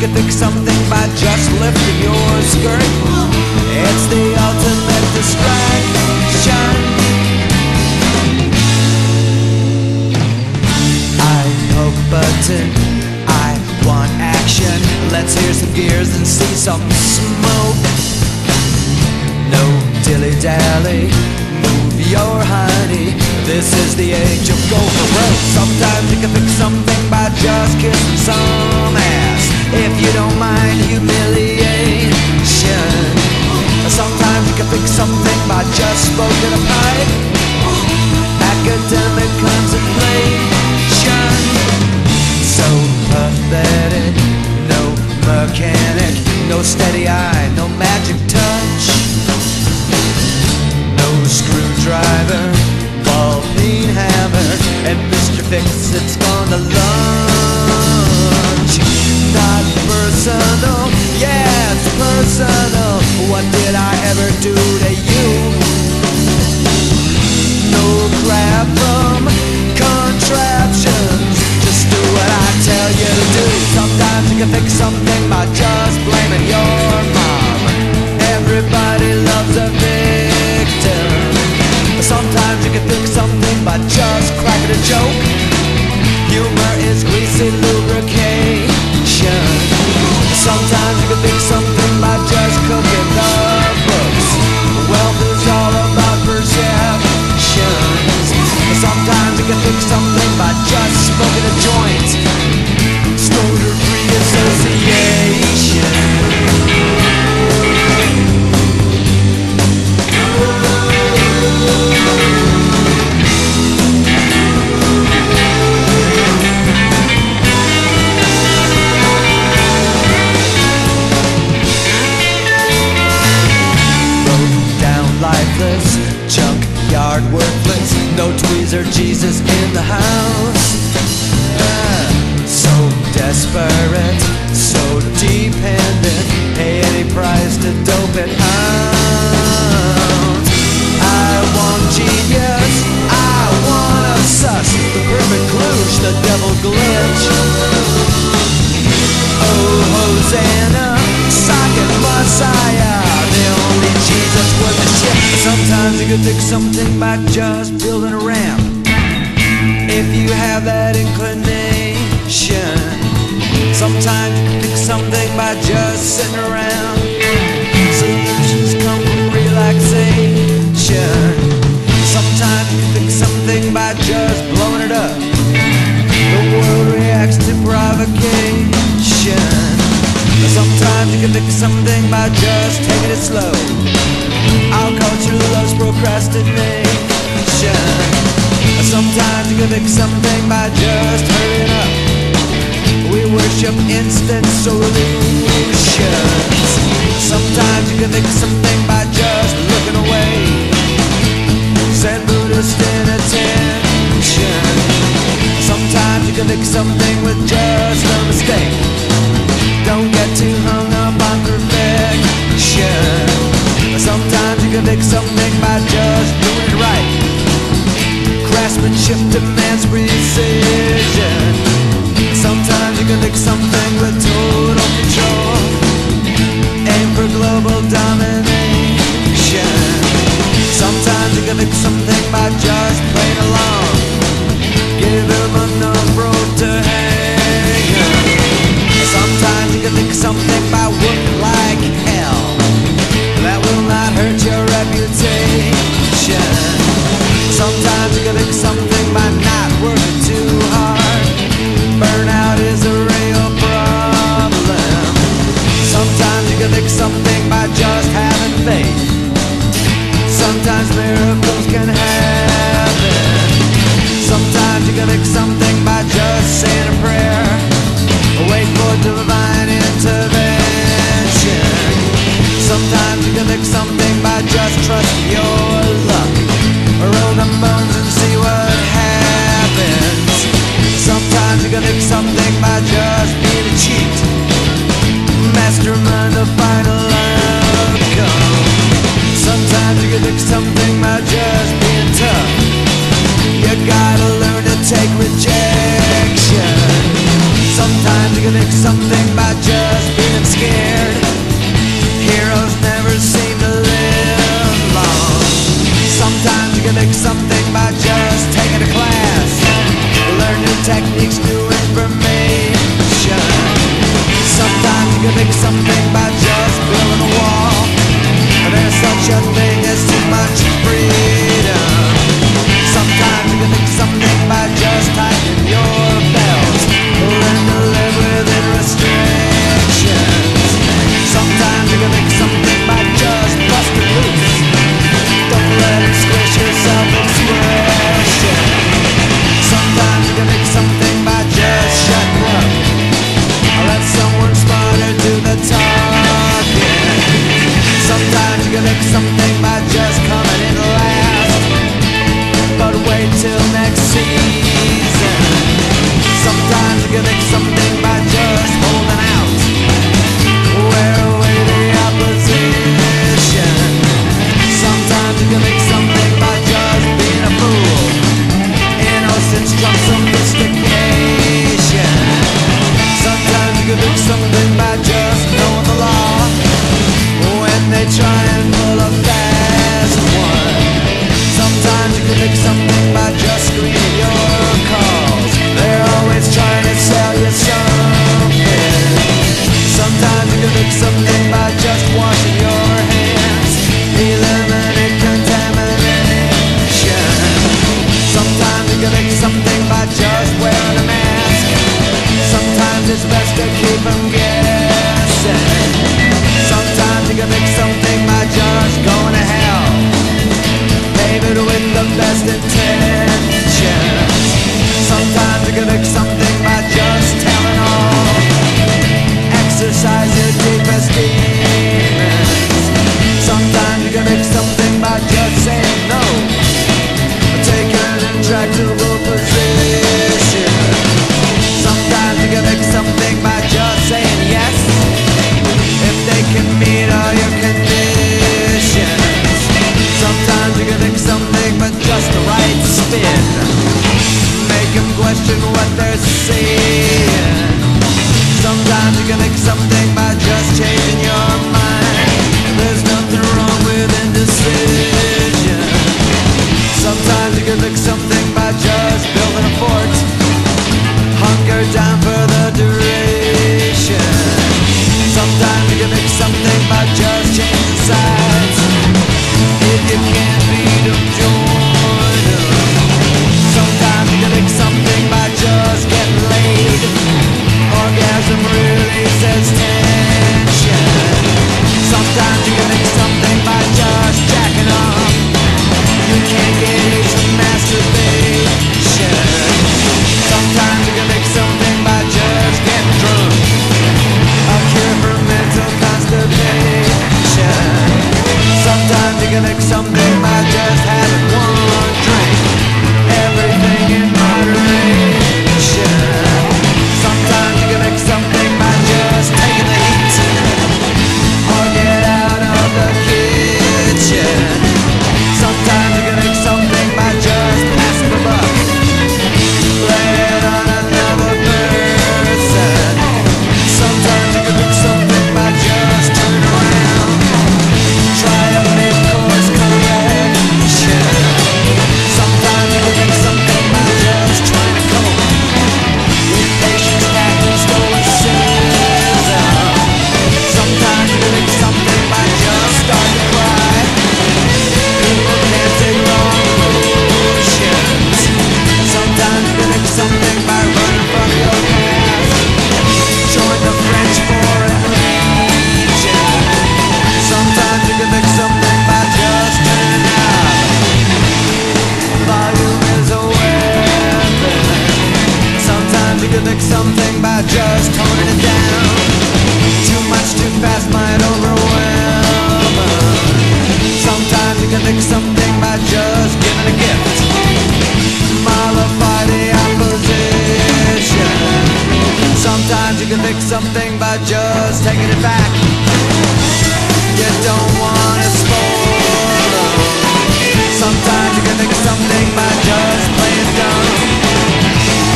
can fix something by just lifting your skirt. It's the ultimate distraction. I poke a button, I want action. Let's hear some gears and see some smoke. No dilly-dally, move your honey. This is the age of go for broke. Sometimes you can fix something by just kissing some ass, if you don't mind humiliation. Sometimes you can fix something by just smoking a pipe. Academic contemplation. So pathetic, no mechanic, no steady eye, no magic touch, no screwdriver, ball peen hammer, and Mr. Fix-It's gone to lunch. Not personal, yeah, it's personal. What did I ever do to you? No crap from contraptions, just do what I tell you to do. Sometimes you can fix something by just blaming your mom. Everybody loves a victim. Sometimes you can fix something by just cracking a joke. Humor is greasy lubrication. Sometimes you can fix something by just cooking the books. Wealth is all about perceptions. Sometimes you can fix something by just smoking a joint. Stoner-free association. Lifeless, junkyard worthless, no tweezer Jesus in the house. So desperate, so dependent, pay any price to dope it out. I want genius, I want a sus, the perfect kloosh, the devil glitch. Oh, Hosanna, socket Messiah, the only Jesus worth the shit. Sometimes you can fix something by just building a ramp, if you have that inclination. Sometimes you can fix something by just sitting around. Solutions come from relaxation. Sometimes you can fix something by just blowing it up. The world reacts to provocation. Sometimes you can fix something by just taking it slow. Our culture loves procrastination. Sometimes you can fix something by just hurrying up. We worship instant solutions. Sometimes you can fix something by just looking away. Zen Buddhist inattention. Sometimes you can fix something with just a mistake. Don't get too hung up on perfection. Sometimes you can fix something by just doing it right. Craftsmanship demands precision. Sometimes you can fix something with total control. Aim for global domination. Sometimes you can fix something by just playing along. Give him enough rope to hang on. Sometimes you can fix something by working like hell. That will not hurt your reputation. Sometimes you can fix something by not working too hard. Burnout is a real problem. Sometimes you can fix something by just having faith. Sometimes miracles can happen. Sometimes you can fix something by just saying a prayer. Wait for divine intervention. Sometimes you can fix something by just trusting your luck. Roll the bones and see what happens. Sometimes you can fix something by just being a cheat. Mastermind the final outcome. Sometimes you can fix something by just being tough. You gotta learn to take rejection. Sometimes you can can fix something by just being scared. Heroes never seem to live long. Sometimes you can fix something by just taking a class. Learn new techniques, new information. Sometimes you can fix something by just building a wall. There's such a thing as too much freedom. Sometimes you can fix something by just tightening your belt. Learn to live within restrictions. Sometimes you can fix something by just busting loose. Don't let it squish your self-expression. Sometimes you can fix something by just shutting up. Let someone smarter do the talking. Sometimes you can fix something by just coming in last. But wait till next season. Sometimes you can fix something by just holding out. Wear away the opposition. Sometimes you can fix something by just being a fool. Innocence trumps sophistication. Sometimes you can fix something by just knowing the law. When they try and pull a fast one. Sometimes you can fix something by just screening your calls. They're always trying to sell you something. Sometimes you can fix something by just washing your hands. Eliminate contamination. Sometimes you can fix something by just wearing a mask. Sometimes it's best to keep them guessing. Sometimes you can fix something by just going to hell. David with the best intentions. Sometimes you can fix something by just telling all. Exercise your deepest demons. Sometimes you can fix something by just saying no. Take an intractable position. Sometimes you can fix something by just saying yes. If they can meet all your conditions. Sometimes you can fix something but just the right spin. Make them question what they're seeing. Sometimes you can fix something by just changing your mind. There's nothing wrong with indecision. Sometimes you can fix something by just building a fort. Hunker down for the duration. Sometimes you can fix something by just changing sides. If you can't beat them, join them. Sometimes you can fix something by just getting laid. Orgasm releases tension. Sometimes you can fix something by just jacking off. You can't gauge the masturbation. Sometimes you can fix something by just getting drunk. A cure for mental constipation. Sometimes you can fix something by just having one drink. Everything in moderation. Sometimes you can fix something by just taking the heat. Or get out of the kitchen. Sometimes you can fix something by just passing the buck. Lay it on another person. Sometimes you can fix something by just turning around. Try a mid-course correction. Sometimes you can fix something by just trying to cope with patience, tact, and stoicism. Sometimes you can fix something by just starting to cry. People can't take long emotions. Sometimes you can fix something by running from your past. Join the French Foreign Legion. Sometimes you can fix something by just turning up. Volume is a weapon. Sometimes you can fix something by just toning it down. Too much too fast might overwhelm. Sometimes you can fix something by just giving a gift. Mollify the opposition. Sometimes you can fix something by just taking it back. You don't want to spoil them. Sometimes you can fix something by just playing dumb.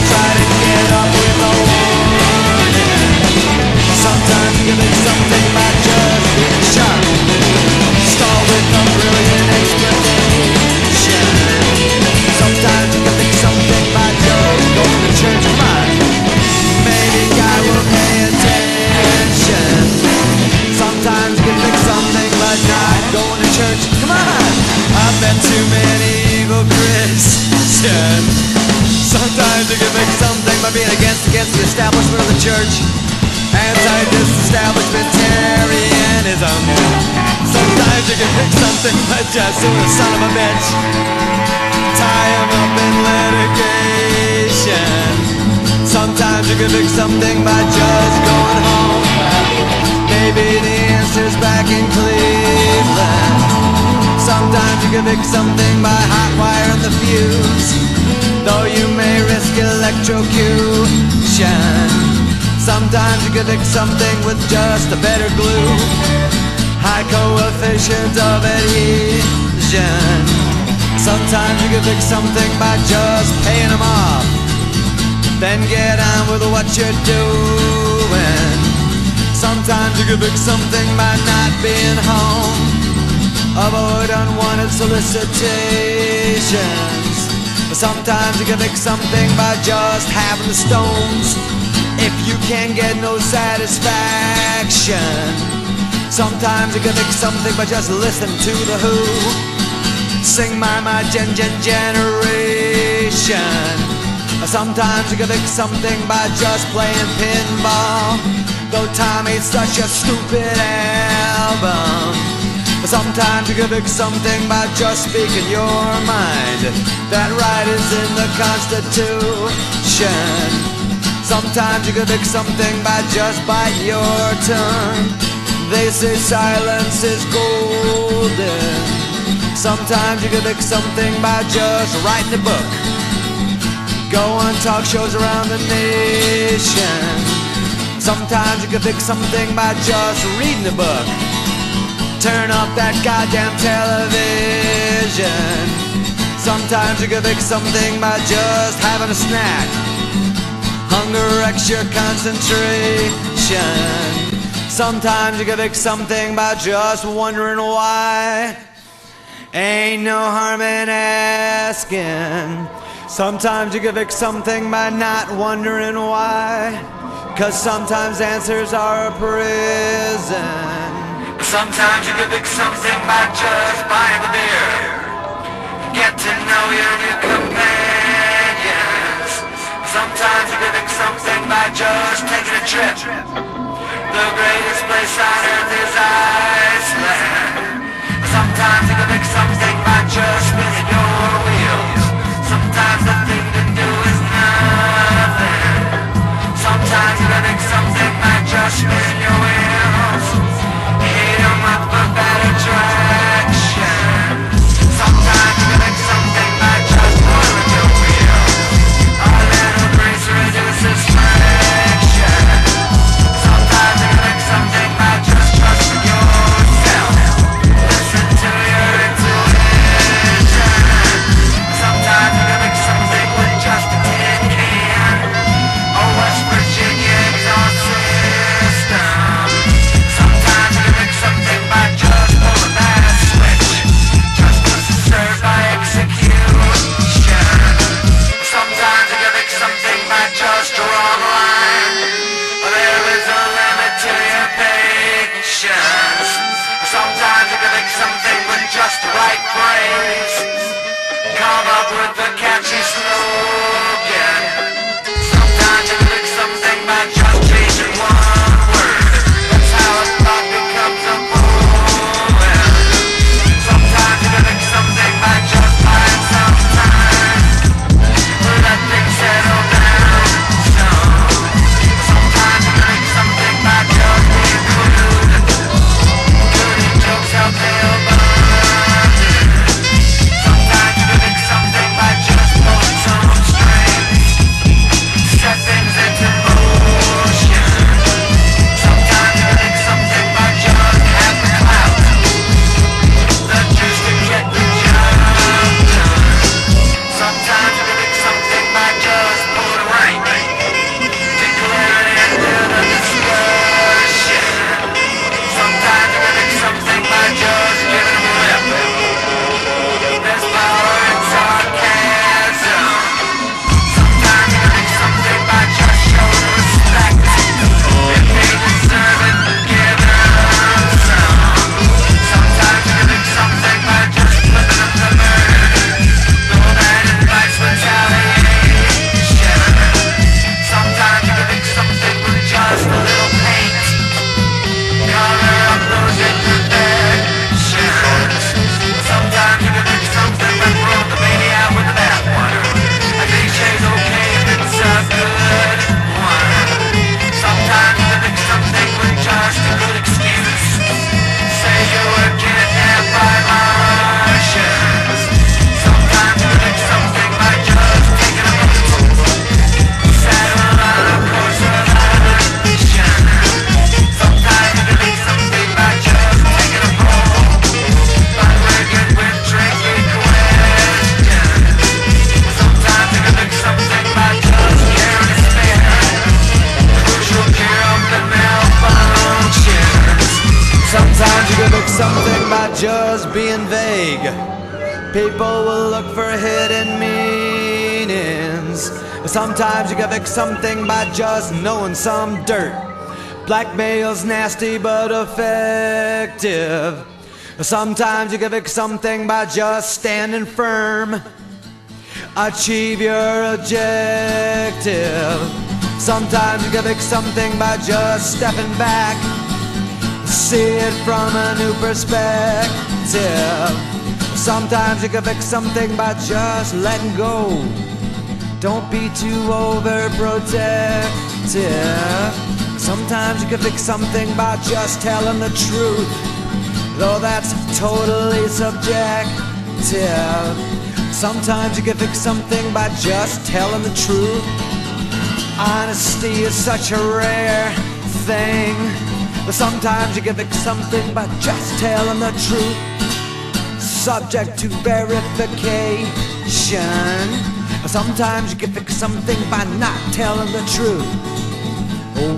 Try to get up with a warning. church, anti-disestablishmentarianism. Sometimes you can pick something but just sue a son of a bitch, tie him up in litigation. Sometimes you can pick something by just going home. Maybe the answer's back in Cleveland. Sometimes you can pick something by hot wiring the fuse, though you may risk electrocution. Sometimes you can pick something with just a better glue, high coefficient of adhesion. Sometimes you can pick something by just paying them off, then get on with what you're doing. Sometimes you can pick something by not being home, avoid unwanted solicitations. Sometimes you can pick something by just having the stones, if you can get no satisfaction. Sometimes you can pick something by just listening to the Who sing my generation. Sometimes you can pick something by just playing pinball, though Tommy's such a stupid album. Sometimes you can pick something by just speaking your mind, that right is in the Constitution. Sometimes you can pick something by just biting your tongue, they say silence is golden. Sometimes you can pick something by just writing a book, go on talk shows around the nation. Sometimes you can pick something by just reading a book, turn off that goddamn television. Sometimes you can pick something by just having a snack, hunger wrecks your concentration. Sometimes you can pick something by just wondering why, ain't no harm in asking. Sometimes you can pick something by not wondering why, 'cause sometimes answers are a prison. Sometimes you can pick something by just buying the beer, get to know your new companions. Sometimes you can pick something by just taking a trip, the greatest place on earth is Iceland. Sometimes you can pick something by just spinning your wheels, sometimes the thing to do is nothing. Sometimes you can pick something by just spinning your wheels, hit 'em up for bad attraction. Sometimes you can pick something by just boiling your wheels, a little grease reduces friction. Sometimes you can pick something by just trusting yourself, listen to your intuition. Sometimes you can pick something with just a tin can, a West Virginia exhaust system. Sometimes you can pick something by just pulling that switch, just to serve by execution. Sometimes you can pick something by just drawing a line, there is a limit to your patience. Sometimes you can pick something with just the right phrase, come up with a catchy slogan. Sometimes you can pick something by just changing one word, that's how a thought becomes a poem. Sometimes you can pick something by just buying some time, let things settle down some. Sometimes you can pick something by just being crude, including jokes how they'll bond. Sometimes you can pick something by just pulling some just being vague. People will look for hidden meanings. Sometimes you can fix something by just knowing some dirt. Blackmail's nasty but effective. Sometimes you can fix something by just standing firm. Achieve your objective. Sometimes you can fix something by just stepping back. See it from a new perspective. Sometimes you can fix something by just letting go. Don't be too overprotective. Sometimes you can fix something by just telling the truth, though that's totally subjective. Sometimes you can fix something by just telling the truth. Honesty is such a rare thing. Sometimes you can fix something by just telling the truth. Subject to verification. Sometimes you can fix something by not telling the truth.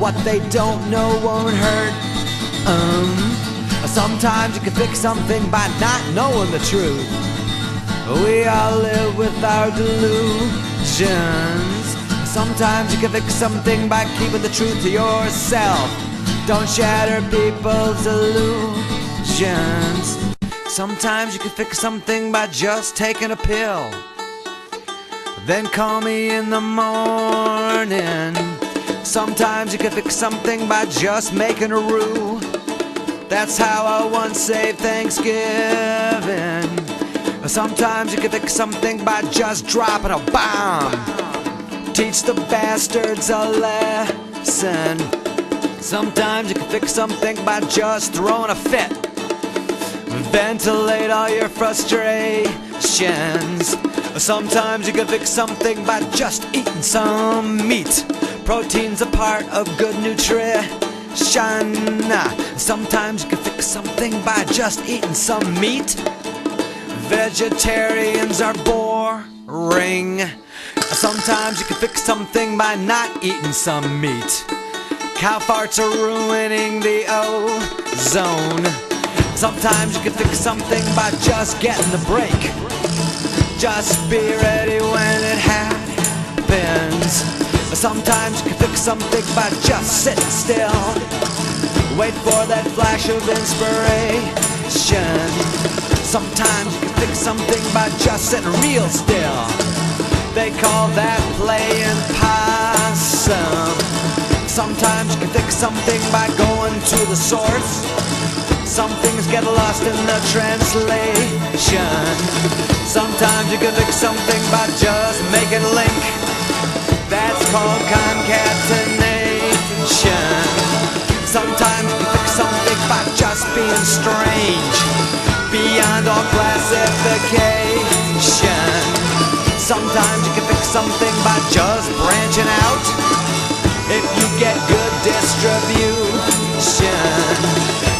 What they don't know won't hurt. Sometimes you can fix something by not knowing the truth. We all live with our delusions. Sometimes you can fix something by keeping the truth to yourself. Don't shatter people's illusions. Sometimes you can fix something by just taking a pill. Then call me in the morning. Sometimes you can fix something by just making a roux. That's how I once saved Thanksgiving. Sometimes you can fix something by just dropping a bomb. Teach the bastards a lesson. Sometimes you can fix something by just throwing a fit. Ventilate all your frustrations. Sometimes you can fix something by just eating some meat. Protein's a part of good nutrition. Sometimes you can fix something by just eating some meat. Vegetarians are boring. Sometimes you can fix something by not eating some meat. Cow farts are ruining the ozone. Sometimes you can fix something by just getting the break. Just be ready when it happens. Sometimes you can fix something by just sitting still. Wait for that flash of inspiration. Sometimes you can fix something by just sitting real still. They call that playing possum. Sometimes you can fix something by going to the source. Some things get lost in the translation. Sometimes you can fix something by just making a link. That's called concatenation. Sometimes you can fix something by just being strange, beyond all classification. Sometimes you can fix something by just branching out. If you get good distribution.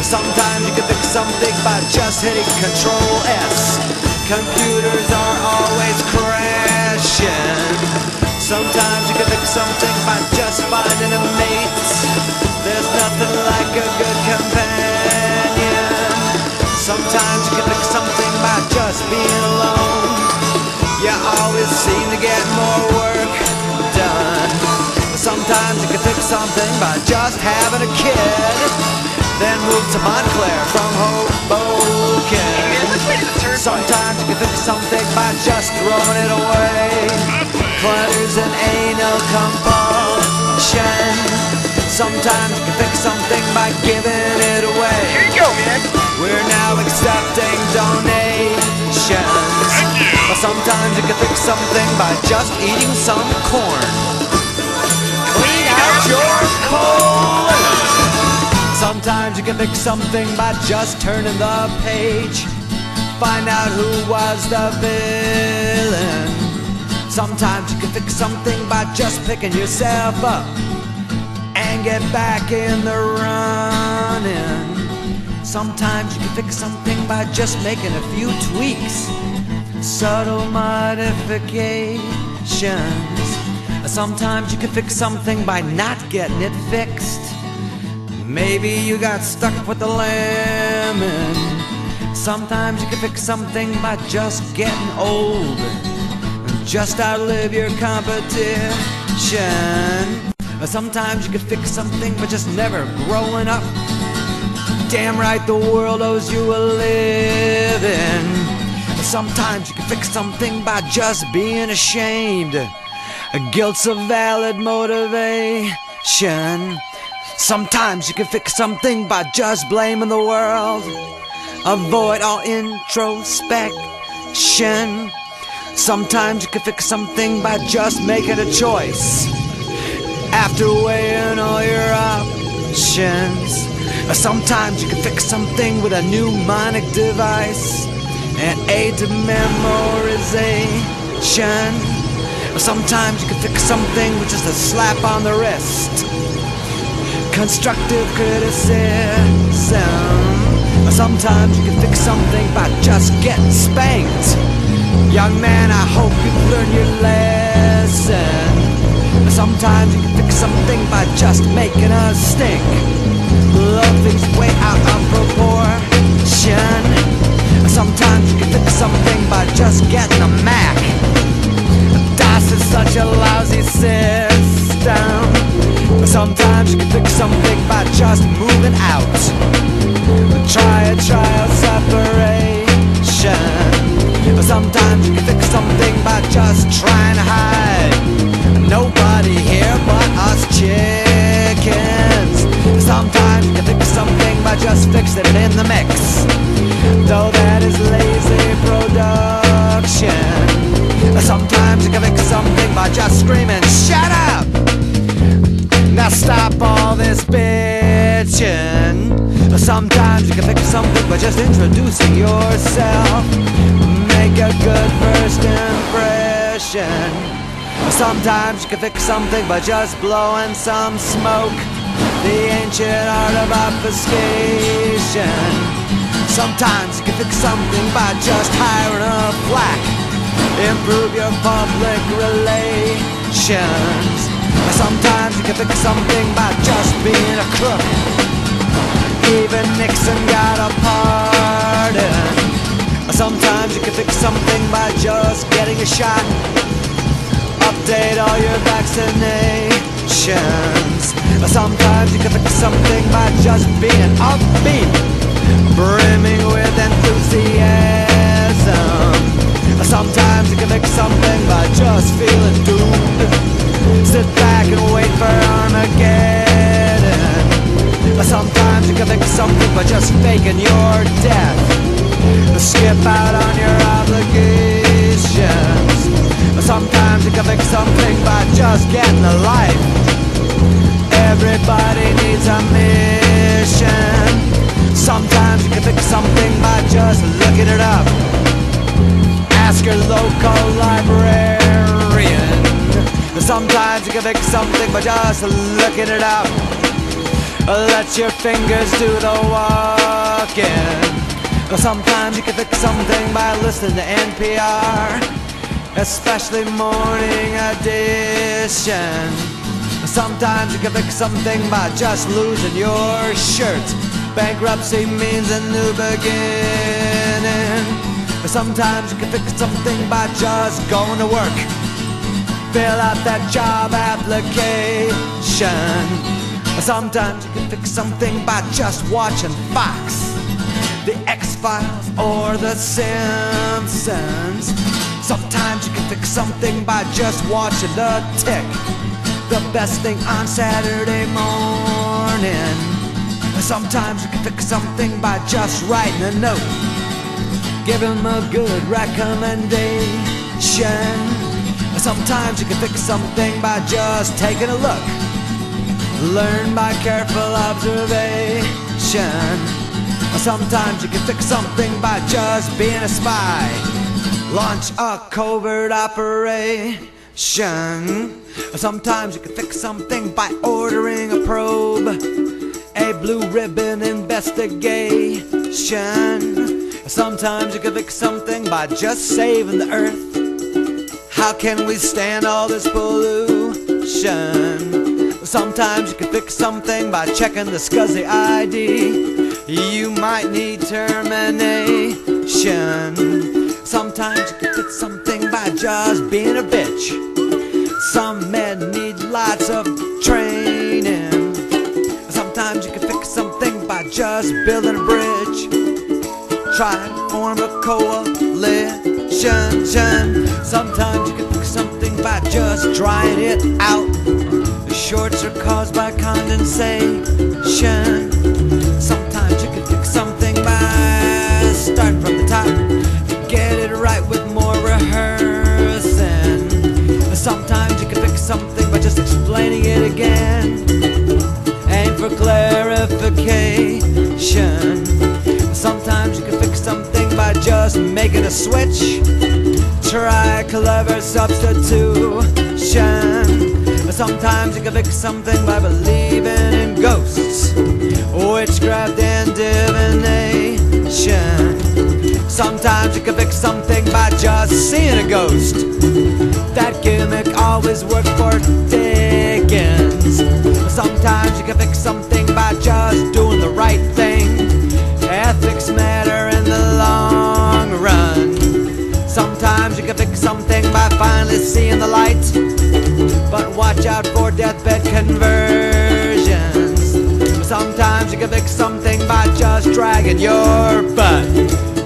Sometimes you can fix something by just hitting Control S. Computers are always crashing. Sometimes you can fix something by just finding a mate. There's nothing like a good companion. Sometimes you can fix something by just being alone. You always seem to get more work done. Sometimes you can fix something by just having a kid. Then move to Montclair from Hoboken. Sometimes you can fix something by just throwing it away. Clutter's an anal compulsion. Sometimes you can fix something by giving it away. Here you go, man. We're now accepting donations. Sometimes you can fix something by just eating some corn. Clean out your colon. Sometimes you can fix something by just turning the page. Find out who was the villain. Sometimes you can fix something by just picking yourself up and get back in the running. Sometimes you can fix something by just making a few tweaks, subtle modifications. Sometimes you can fix something by not getting it fixed. Maybe you got stuck with the lemon. Sometimes you can fix something by just getting old, just outlive your competition. Sometimes you can fix something by just never growing up. Damn right the world owes you a living. Sometimes you can fix something by just being ashamed. Guilt's a valid motivation. Sometimes you can fix something by just blaming the world. Avoid all introspection. Sometimes you can fix something by just making a choice after weighing all your options. Sometimes you can fix something with a mnemonic device, an aid to memorization. Sometimes you can fix something with just a slap on the wrist, constructive criticism. Sometimes you can fix something by just getting spanked. Young man, I hope you've learned your lesson. Sometimes you can fix something by just making a stink. Blow things way out of proportion. Sometimes you can fix something by just getting a Mac. DOS is such a lousy system. Sometimes you can fix something by just moving out. Try a trial separation. Sometimes you can fix something by just trying to hide. Nobody here but us chickens. Sometimes you can fix something by just fixing it in the mix, though that is lazy production. Sometimes you can fix something by just screaming, shut up! Now stop all this bitching. Sometimes you can fix something by just introducing yourself. Make a good first impression. Sometimes you can fix something by just blowing some smoke, the ancient art of obfuscation. Sometimes you can fix something by just hiring a flack, improve your public relations. Sometimes you can fix something by just being a crook. Even Nixon got a pardon. Sometimes you can fix something by just getting a shot. Update all your vaccinations. Sometimes you can fix something by just being upbeat, brimming with enthusiasm. Sometimes you can fix something by just feeling doomed. Sit back and wait for Armageddon. Sometimes you can fix something by just faking your death. Skip out on your obligations. Sometimes you can fix something by just getting a life. Everybody needs a mission. Sometimes you can fix something by just looking it up. Ask your local librarian. Sometimes you can fix something by just looking it up. Let your fingers do the walking. Sometimes you can fix something by listening to NPR, especially Morning Edition. Sometimes you can fix something by just losing your shirt. Bankruptcy means a new beginning. Sometimes you can fix something by just going to work. Fill out that job application. Sometimes you can fix something by just watching Fox, The X-Files, or The Simpsons. Sometimes you can fix something by just watching The Tick, the best thing on Saturday morning. Sometimes you can fix something by just writing a note, give him a good recommendation. Sometimes you can fix something by just taking a look, learn by careful observation. Sometimes you can fix something by just being a spy, launch a covert operation. Sometimes you can fix something by ordering a probe, a blue ribbon investigation. Sometimes you can fix something by just saving the earth. How can we stand all this pollution? Sometimes you can fix something by checking the SCSI ID. You might need termination. Sometimes you can fix something by just being a bitch. Some men need lots of training. Sometimes you can fix something by just building a bridge. Try to form a coalition. Sometimes you can fix something by just drying it out. The shorts are caused by condensation. Sometimes you can fix something by starting from the top. Get it right with more rehearsing. Sometimes you can fix something by just explaining it again. Aim for clarification. Sometimes you can fix something by just making a switch. Try clever substitution. Sometimes you can fix something by believing in ghosts, witchcraft and divination. Sometimes you can fix something by just seeing a ghost. That gimmick always worked for Dickens. Sometimes you can fix something by just doing the right thing. Ethics matter in the long run. Sometimes you can fix something by finally seeing the light. But watch out for deathbed conversions. Sometimes you can fix something by just dragging your butt.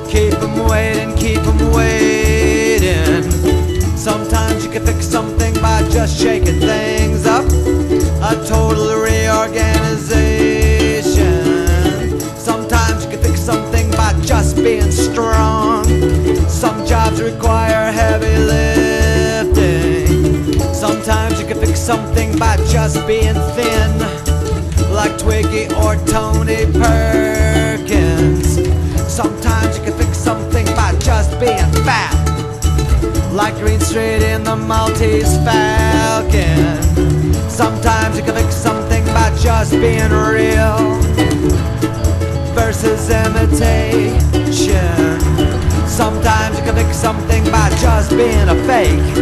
Keep 'em waiting, keep 'em waiting. Sometimes you can fix something by just shaking things up. A total reorganization. Sometimes you can fix something by just being strong. Some jobs require heavy lifting. Sometimes you can fix something by just being thin, like Twiggy or Tony Perkins. Sometimes you can fix something by just being fat, like Green Street in the Maltese Falcon. Sometimes you can fix something by just being real versus imitation. Sometimes you can fix something by just being a fake.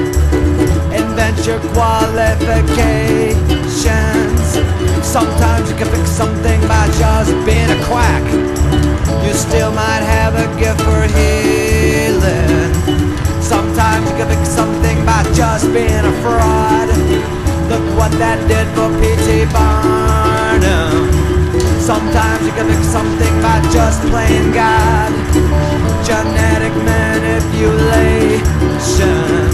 Invent your qualifications. Sometimes you can fix something by just being a quack. You still might have a gift for healing. Sometimes you can fix something by just being a fraud. Look what that did for P.T. Barnum. Sometimes you can fix something by just playing God. Genetic manipulation.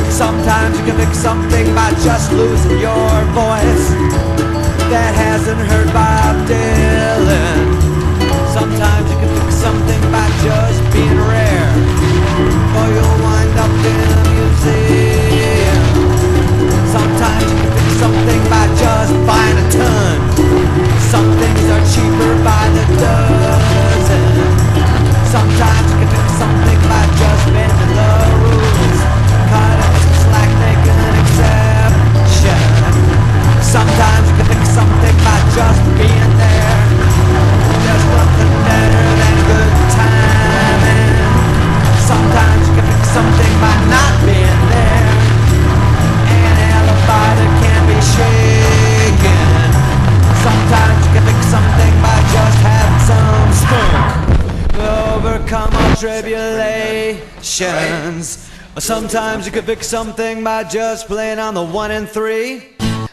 Sometimes you can fix something by just losing your voice. That hasn't heard Bob Dylan. Sometimes you can fix something by just being rare, or you'll wind up in a museum. Sometimes you can fix something by just buying a ton. Some things are cheaper by the dozen. Sometimes you can fix something by just bending the rules. Cut up some slack, make an exception. Sometimes you can fix something by just being there. There's nothing better than good timing. Sometimes you can fix something by not being there. An alibi that can't be shaken. Sometimes you can fix something by just having some smoke. Overcome all tribulations. Sometimes you can fix something by just playing on the 1 and 3.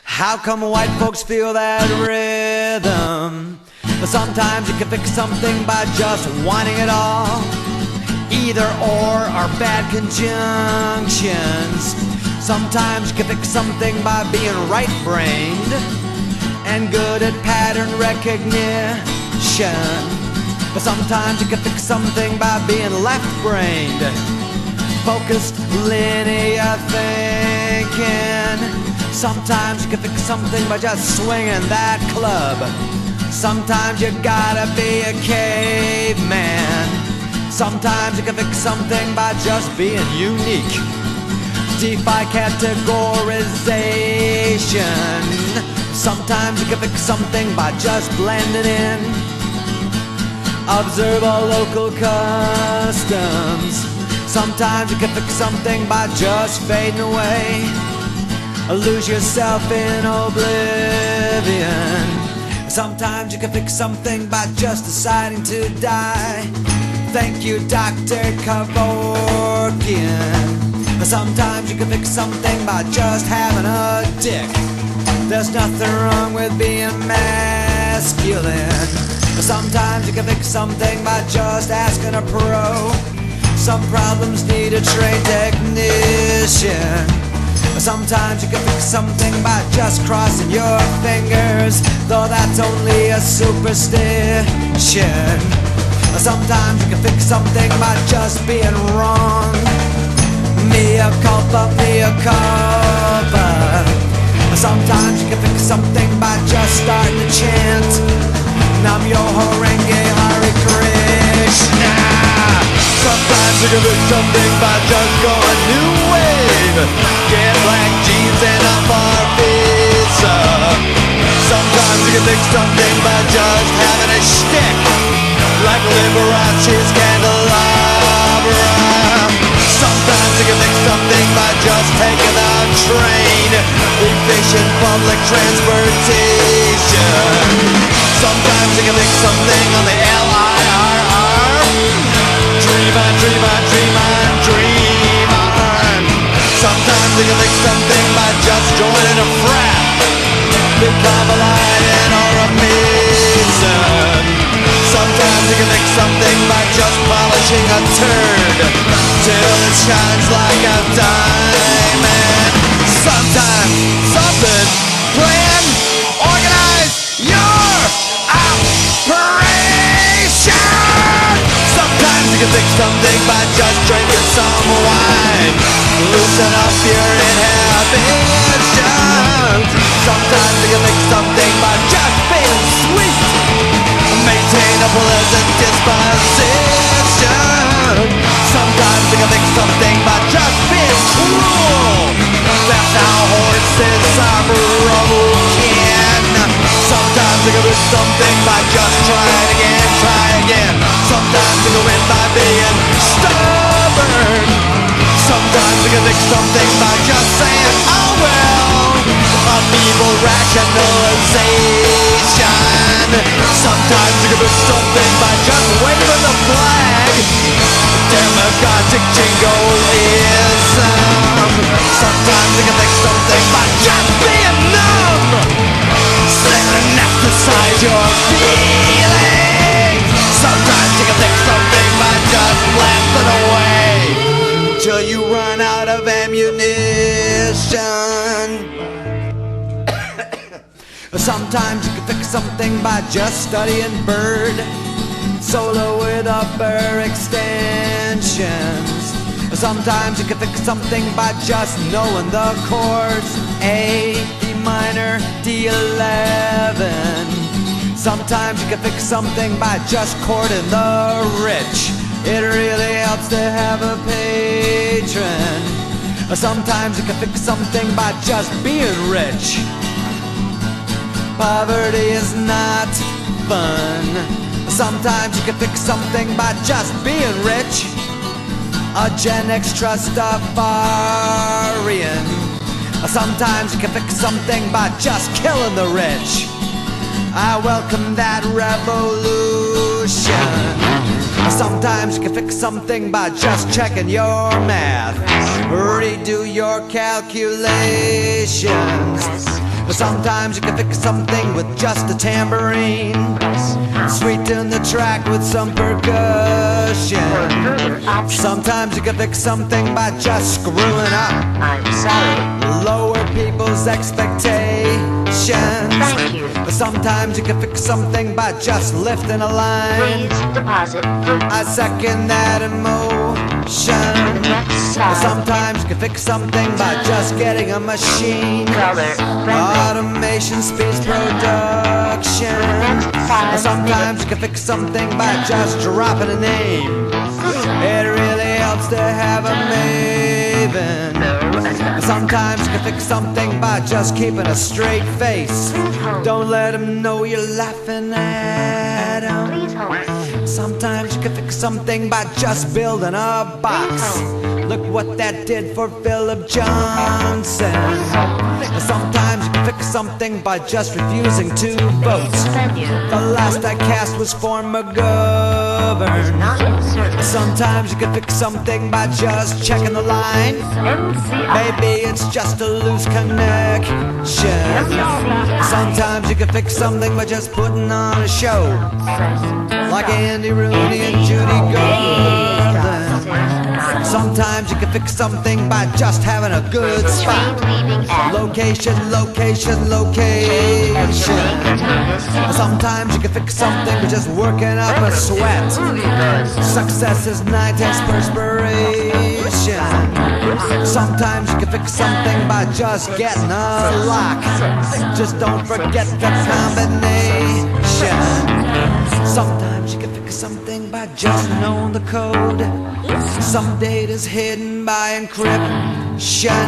How come white folks feel that rhythm? Sometimes you can fix something by just wanting it all. Either or are bad conjunctions. Sometimes you can fix something by being right-brained and good at pattern recognition. But sometimes you can fix something by being left-brained, focused linear thinking. Sometimes you can fix something by just swinging that club. Sometimes you gotta be a caveman. Sometimes you can fix something by just being unique. Defy categorization. Sometimes you can fix something by just blending in. Observe all local customs. Sometimes you can fix something by just fading away. lose yourself in oblivion. Sometimes you can fix something by just deciding to die. Thank you, Dr. Kevorkian. Sometimes you can fix something by just having a dick. There's nothing wrong with being masculine. Sometimes you can fix something by just asking a pro. Some problems need a trained technician. Sometimes you can fix something by just crossing your fingers, though that's only a superstition. Sometimes you can fix something by just being wrong. Mea culpa, mea culpa. Sometimes you can fix something by just starting to chant Nam Myoho Renge Hare Krishna. Sometimes you can fix something by just going new wave, get black jeans and a bar pizza. Sometimes you can fix something by just having a shtick, like Liberace's candelabra. Sometimes you can fix something by just taking a train, efficient public transportation. Sometimes you can fix something on the LIRR. Dream on, dream on, dream on, dream on. Sometimes you can fix something by just joining a frat, become a lion or a mason. Sometimes you can fix something by just polishing a turd till it shines like a diamond. Sometimes something, plan, organize your operation. Sometimes you can fix something by just drinking some wine, loosen up your inhibitions. Sometimes you can fix something by just being sweet, maintain a pleasant disposition. Sometimes you can fix something by just being cruel. That's how horses are broken. Sometimes you can fix something by just trying again, try again. Sometimes you can win by being stubborn. Sometimes you can fix something by just saying, oh well, a feeble rationalization. Sometimes you can fix something by just waving the flag, demagogic jingoism. Sometimes you can fix something by just being numb, anesthetize your feelings. Sometimes you can fix something by just blasting away till you run out of ammunition. Sometimes you can fix something by just studying bird solo with upper extensions. Sometimes you can fix something by just knowing the chords A, D minor, D11. Sometimes you can fix something by just courting the rich. It really helps to have a patron. Sometimes you can fix something by just being rich. Poverty is not fun. Sometimes you can fix something by just being rich. A Gen X Trustafarian. Sometimes you can fix something by just killing the rich. I welcome that revolution. Sometimes you can fix something by just checking your math, redo your calculations. Sometimes you can fix something with just a tambourine, sweeten the track with some percussion. Sometimes you can fix something by just screwing up, I'm sorry. lower people's expectations. Thank you. Sometimes you can fix something by just lifting a line. Please deposit fruit. I second that emotion. Next side. Sometimes you can fix something by just getting a machine. Color. Friendly. Automation speeds production. Next 5 Sometimes you can fix something by just dropping a name. It really helps to have a maven. Sometimes you can fix something by just keeping a straight face. Don't let them know you're laughing at them. Please hold. Sometimes you can fix something by just building a box. Look what that did for Philip Johnson. Sometimes you can fix something by just refusing to vote. The last I cast was for McGovern. Sometimes you can fix something by just checking the line. Maybe it's just a loose connection. Sometimes you can fix something by just putting on a show, like Andy Rooney and Judy Garland. Sometimes you can fix something by just having a good spot. Location, location, location. Sometimes you can fix something by just working up a sweat. Success is night takes perspiration. Sometimes you can fix something by just getting a lock. Just don't forget the combination. Sometimes you can fix something by just knowing the code. Some data's hidden by encryption.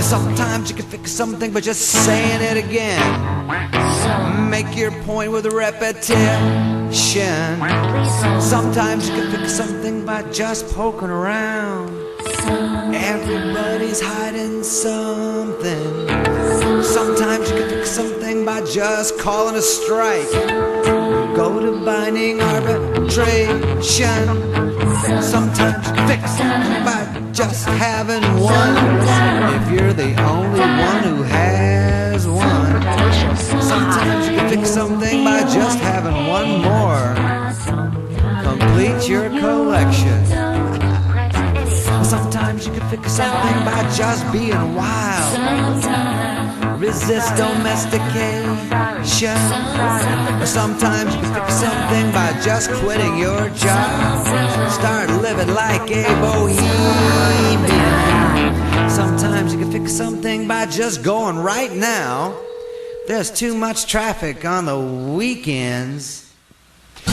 Sometimes you can fix something by just saying it again. Make your point with repetition. Sometimes you can fix something by just poking around. Everybody's hiding something. Sometimes you can fix something by just calling a strike. Go to binding arbitration. Sometimes you can fix something by just having one. If you're the only one who has one. Sometimes you can fix something by just having one more. Complete your collection. Sometimes you can fix something by just being wild. Resist domestication. Sometimes you can fix something by just quitting your job. Start living like a bohemian. Sometimes you can fix something by just going right now. There's too much traffic on the weekends.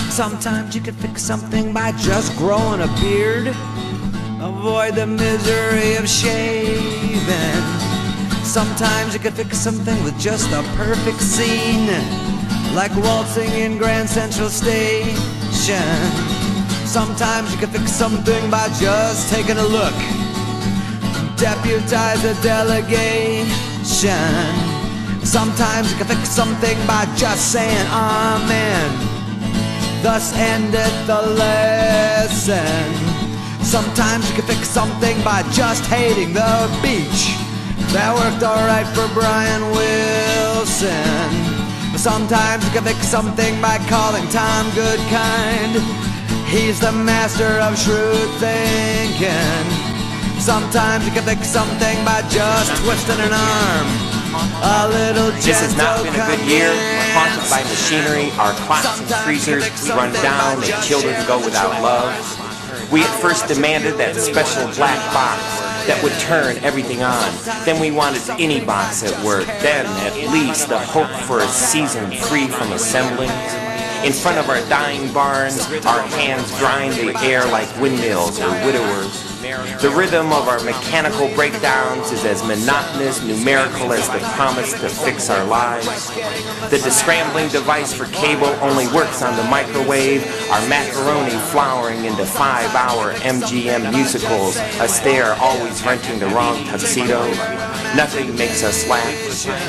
Sometimes you can fix something by just growing a beard. Avoid the misery of shaving. Sometimes you can fix something with just a perfect scene, like waltzing in Grand Central Station. Sometimes you can fix something by just taking a look. Deputize a delegation. Sometimes you can fix something by just saying amen. Thus endeth the lesson. Sometimes you can fix something by just hating the beach. That worked alright for Brian Wilson. Sometimes you can fix something by calling Tom Goodkind. He's the master of shrewd thinking. Sometimes you can fix something by just twisting an arm. A little gentle. This has not been a good year. We're haunted by machinery. Our clocks and freezers run down and children go without love. We at first demanded that special black box that would turn everything on. Then we wanted any box at work. Then, at least, the hope for a season free from assemblies. In front of our dying barns, our hands grind the air like windmills or widowers. The rhythm of our mechanical breakdowns is as monotonous, numerical as the promise to fix our lives. The descrambling device for cable only works on the microwave, our macaroni flowering into 5-hour MGM musicals, a stare always renting the wrong tuxedo. Nothing makes us laugh.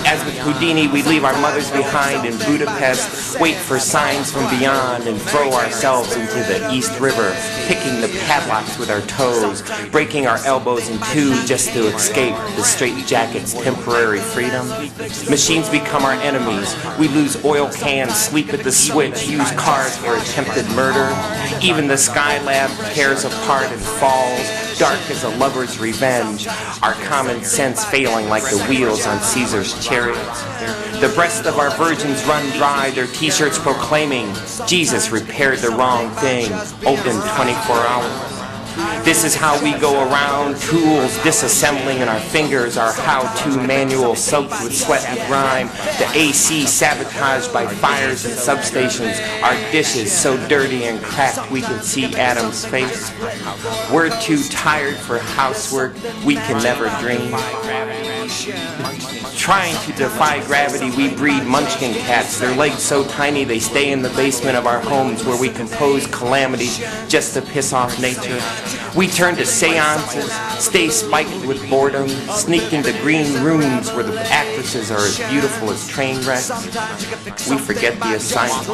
As with Houdini, we leave our mothers behind in Budapest, wait for signs from beyond, and throw ourselves into the East River, picking the padlocks with our toes, breaking our elbows in two just to escape the straitjacket's temporary freedom. Machines become our enemies. We lose oil cans, sleep at the switch, use cars for attempted murder. Even the Skylab tears apart and falls, dark as a lover's revenge, our common sense failing like the wheels on Caesar's chariots. The breasts of our virgins run dry, their t-shirts proclaiming, Jesus repaired the wrong thing, open 24 hours. This is how we go around, tools disassembling in our fingers, our how-to manual soaked with sweat and grime, the AC sabotaged by fires and substations, our dishes so dirty and cracked we can see Adam's face. We're too tired for housework, we can never dream. Trying to defy gravity, we breed munchkin cats. Their legs so tiny they stay in the basement of our homes where we compose calamities just to piss off nature. We turn to seances, stay spiked with boredom, sneak into green rooms where the actresses are as beautiful as train wrecks. We forget the assignment.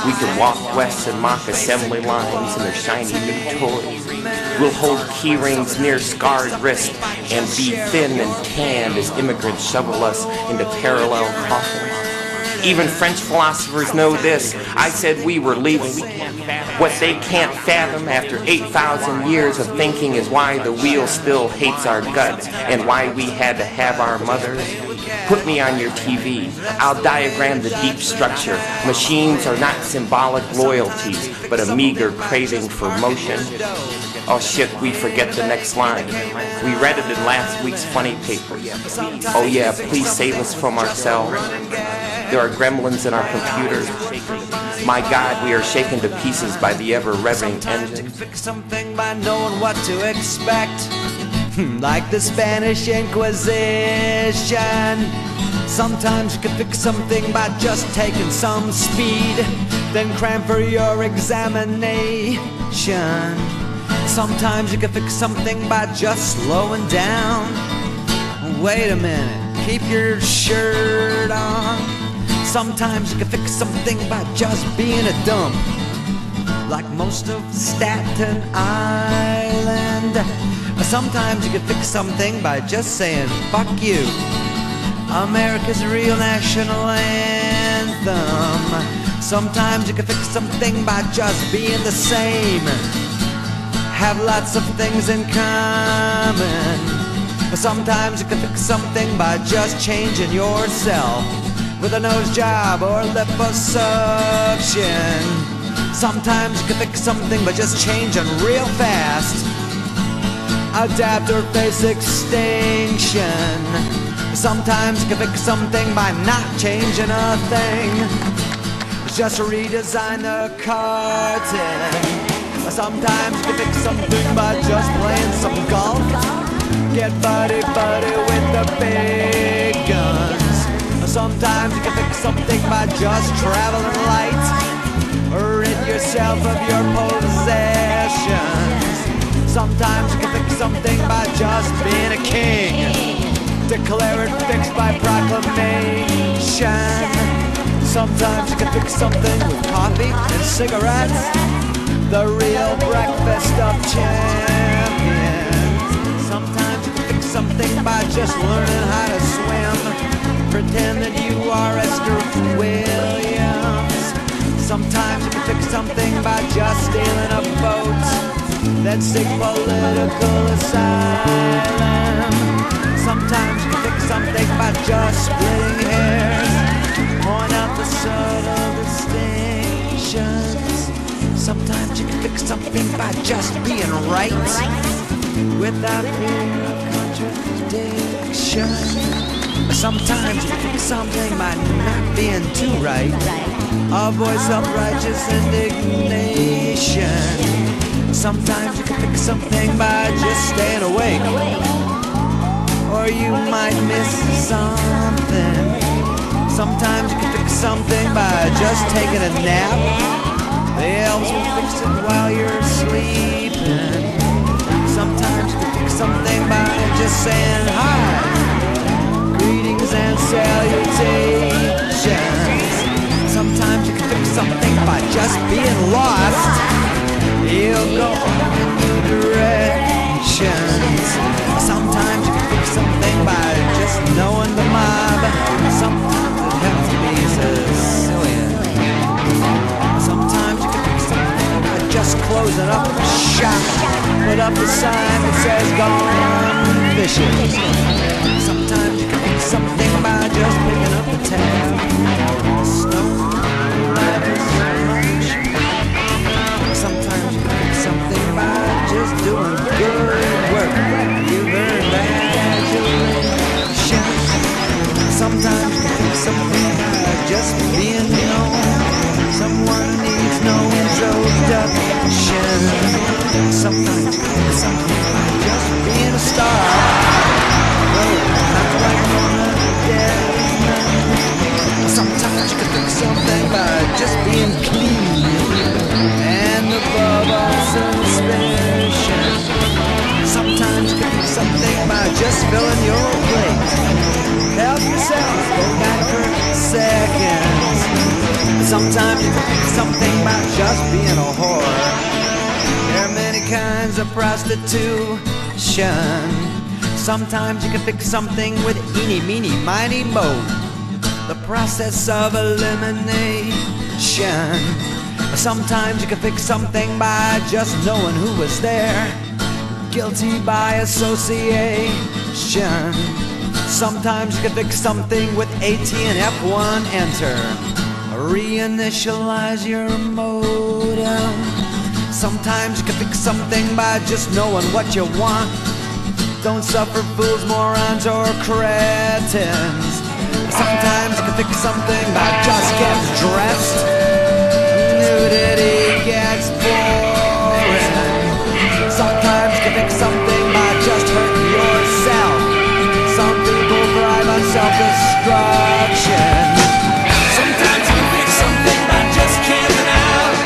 We can walk west and mock assembly lines and their shiny new toys. We'll hold key rings near scarred wrists and be thin and tanned as immigrants shovel us into parallel coffins. Even French philosophers know this. I said we were leaving. What they can't fathom after 8,000 years of thinking is why the wheel still hates our guts and why we had to have our mothers. Put me on your TV. I'll diagram the deep structure. Machines are not symbolic loyalties, but a meager craving for motion. Oh shit, we forget the next line. We read it in last week's funny paper. Oh yeah, please save us from ourselves. There are gremlins in our computers. My God, we are shaken to pieces by the ever-revving engine. Fix something by knowing what to expect. Like the Spanish Inquisition. Sometimes you can fix something by just taking some speed, then cram for your examination. Sometimes you can fix something by just slowing down. Wait a minute, keep your shirt on. Sometimes you can fix something by just being a dump, like most of Staten Island. Sometimes you can fix something by just saying fuck you, America's real national anthem. Sometimes you can fix something by just being the same, have lots of things in common. Sometimes you can fix something by just changing yourself with a nose job or liposuction. Sometimes you can fix something by just changing real fast, adapt or face extinction. Sometimes you can fix something by not changing a thing, just redesign the carton. Sometimes you can fix something by just playing some golf, get buddy-buddy with the big guns. Sometimes you can fix something by just traveling light, or rid yourself of your possessions. Sometimes you can fix something by just being a king, declare it fixed by proclamation. Sometimes you can fix something with coffee and cigarettes, the real breakfast of champions. Sometimes you can fix something by just learning how to swim, pretend that you are Esther Williams. Sometimes you can fix something by just stealing a boat, then seek political asylum. Sometimes you can fix something by just splitting hairs, point out the subtle distinctions. Sometimes you can fix something by just being right, without fear of contradiction. Sometimes you can fix something by not being too right, avoid self-righteous indignation. Sometimes you can fix something by just staying awake, or you might miss something. Sometimes you can fix something by just taking a nap. The elves will fix it while you're sleeping. Sometimes you can fix something by just saying hi, greetings and salutations. Sometimes you can fix something by just being lost. You'll go in new directions. Sometimes you can fix something by just knowing the mob. Sometimes it has to be Sicilian. Sometimes you can fix something by just closing up shop, put up a sign that says gone fishing. Sometimes you can fix something by just picking up the tab. Snow matters so much. Sometimes you can fix something by just doing good work. You've earned adulation. Sometimes you can fix something by just being known. Someone needs no introduction. Sometimes you can fix something by just being a star. Oh, not like being clean and above all suspicion. Sometimes you can do something by just filling your plate. Help yourself, go back for seconds. Sometimes you can do something by just being a whore. There are many kinds of prostitution. Sometimes you can fix something with eeny, meeny, miny, mo. The process of elimination. Sometimes you can fix something by just knowing who was there. Guilty by association. Sometimes you can fix something with AT and F1 enter. Reinitialize your modem. Sometimes you can fix something by just knowing what you want. Don't suffer fools, morons, or cretins. Sometimes you can fix something by just getting dressed. Nudity gets boring. Sometimes you can fix something by just hurting yourself. Some people thrive on self-destruction. Sometimes you can fix something by just camping out.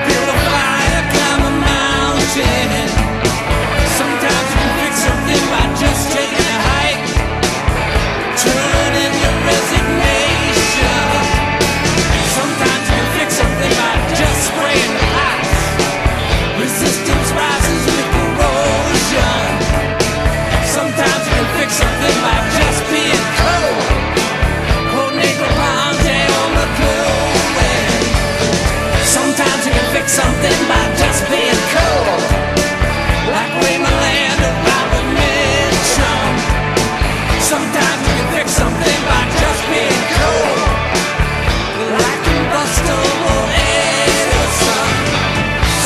Build a fire, climb a mountain. Sometimes you can fix something by just taking a hike. Turn in your resignation. Sometimes you can fix something by just spraying pots. Resistance rises with corrosion. Sometimes you can fix something by just being cold. Cold Negro Ponte on the clothing. Sometimes you can fix something by just being cold. Like Raymond Land around the midterm. Sometimes you can fix something by just being cold. Like combustible Edison.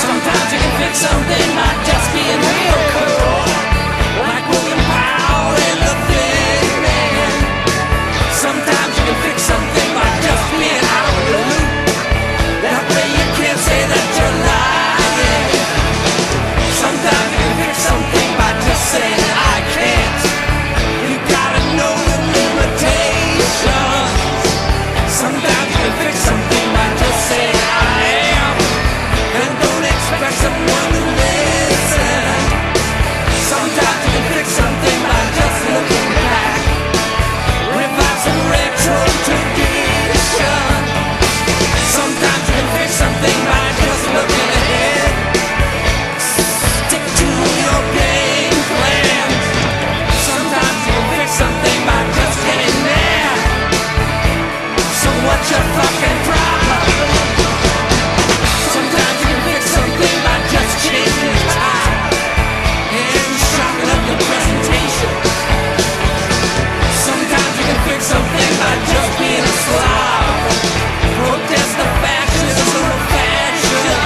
Sometimes you can fix something by just being real cold. Like William Powell in the Thin Man. Sometimes you can fix something by just being out of the loop. That way you can't say that you're lying. Sometimes you can fix something by just saying I can't. You gotta know the limitations. Sometimes you can fix something by just saying I am. And don't expect someone to listen. Sometimes you can fix something by just looking back. Revive some retro tradition. Sometimes you can fix something by just looking ahead. Stick to your game plan. Sometimes you can fix something by just getting mad. So what's your fucking problem? Sometimes you can fix something by just changing your tie and sharpen up your presentation. Sometimes you can fix something by just being a slob. Protest the fascism of fashion.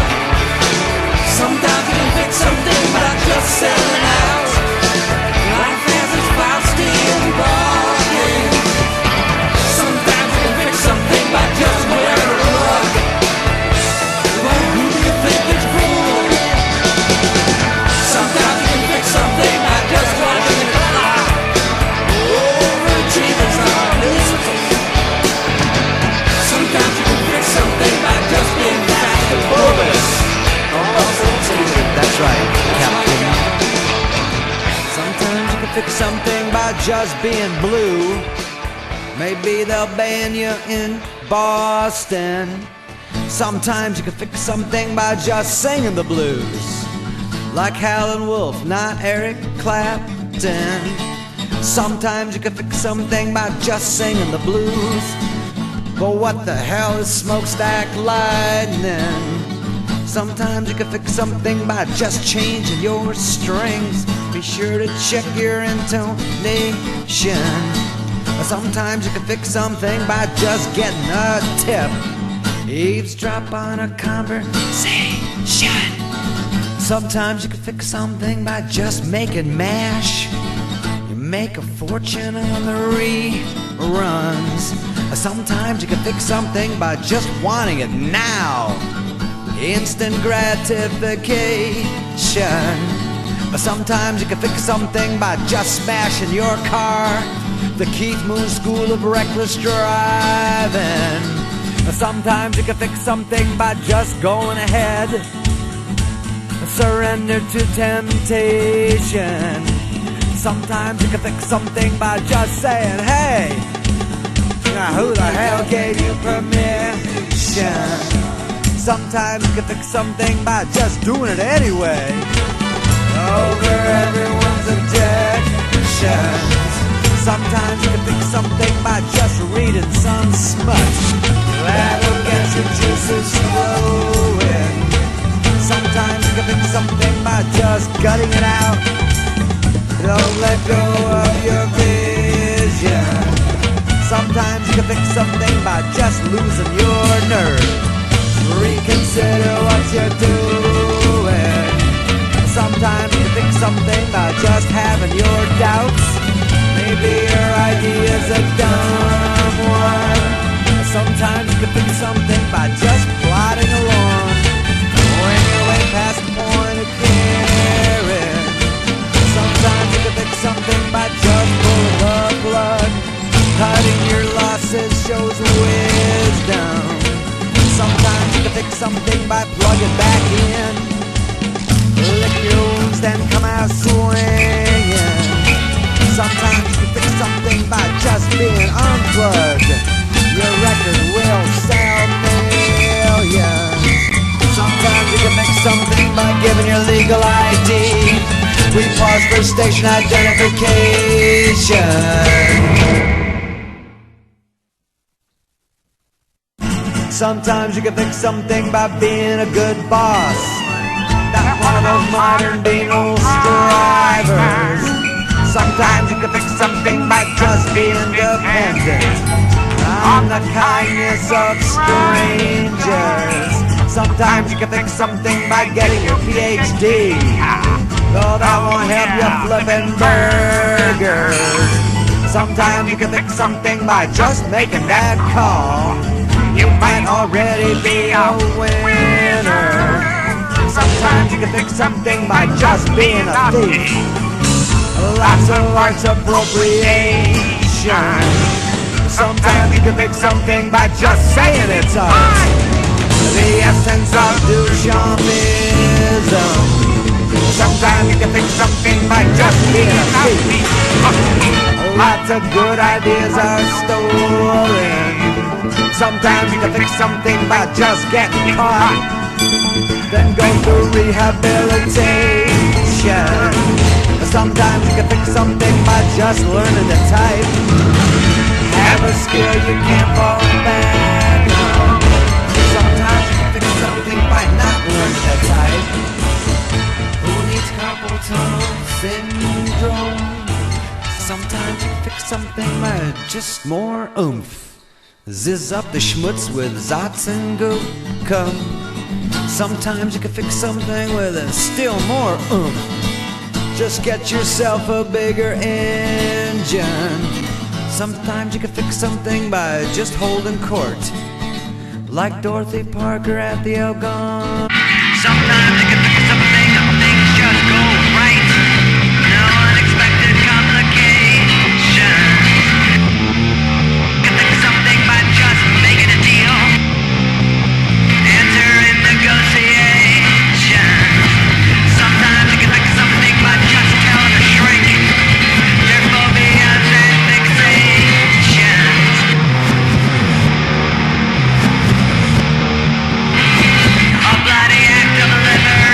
Sometimes you can fix something by just selling out. Like Francis Faustian bargain. Sometimes you can fix something by just wearing a rug. But who do you think is fooling? Sometimes you can fix something by just watching the clock. Overachievers are listening. Sometimes you can fix something by just being fast and bogus. That's right, Captain. Sometimes you can fix something by just being blue. Maybe they'll ban you in Boston. Sometimes you can fix something by just singing the blues. Like Howlin' Wolf, not Eric Clapton. Sometimes you can fix something by just singing the blues. But what the hell is smokestack lightning? Sometimes you can fix something by just changing your strings. Be sure to check your intonation. Sometimes you can fix something by just getting a tip. Eavesdrop on a conversation. Sometimes you can fix something by just making MASH. You make a fortune on the reruns. Sometimes you can fix something by just wanting it now. Instant gratification. Sometimes you can fix something by just smashing your car. The Keith Moon School of Reckless Driving. Sometimes you can fix something by just going ahead. Surrender to temptation. Sometimes you can fix something by just saying, hey, now who the hell gave you permission? Sometimes you can fix something by just doing it anyway. Over everyone's objections. Sometimes you can fix something by just reading some smut. That'll get your juices flowing. Sometimes you can fix something by just gutting it out. Don't let go of your vision. Sometimes you can fix something by just losing your nerve. Reconsider what you're doing. Sometimes you can fix something by just having your doubts. Maybe your idea's a dumb one. Sometimes you can fix something by just plodding along. When you're way past the point of caring. Sometimes you can fix something by just pulling the plug. Cutting your losses shows wisdom. Sometimes you can fix something by plugging back in. Lick your wounds, then come out swinging. Sometimes you can fix something by just being unplugged. Your record will sell millions. Sometimes you can fix something by giving your legal ID. We pause for station identification. Sometimes you can fix something by being a good boss. Not one of those modern penal drivers. Sometimes you can fix something by just being dependent on the kindness of strangers. Sometimes you can fix something by getting your PhD. Though that won't help you flipping burgers. Sometimes you can fix something by just making that call. You might already be a winner. Sometimes you can fix something by just being a thief. Lots of arts appropriation. Sometimes you can fix something by just saying it's art. The essence of Duchampism. Sometimes you can fix something by just being a thief. Lots of good ideas are stolen. Sometimes you can fix something by just getting caught. Then go through rehabilitation. Sometimes you can fix something by just learning to type. Have a skill you can't fall back on. Sometimes you can fix something by not learning to type. Who needs carpal tunnel syndrome? Sometimes you can fix something by just more oomph. Zizz up the schmutz with Zotz and go come. Sometimes you can fix something with a still more oomph. Just get yourself a bigger engine. Sometimes you can fix something by just holding court, like Dorothy Parker at the Algonquin. Sometimes you can fix something if things just go right. No unexpected complications. You can fix something by just making a deal. Enter in negotiation. Sometimes you can fix something by just telling a shrink your phobias and fixations. A bloody act of the liver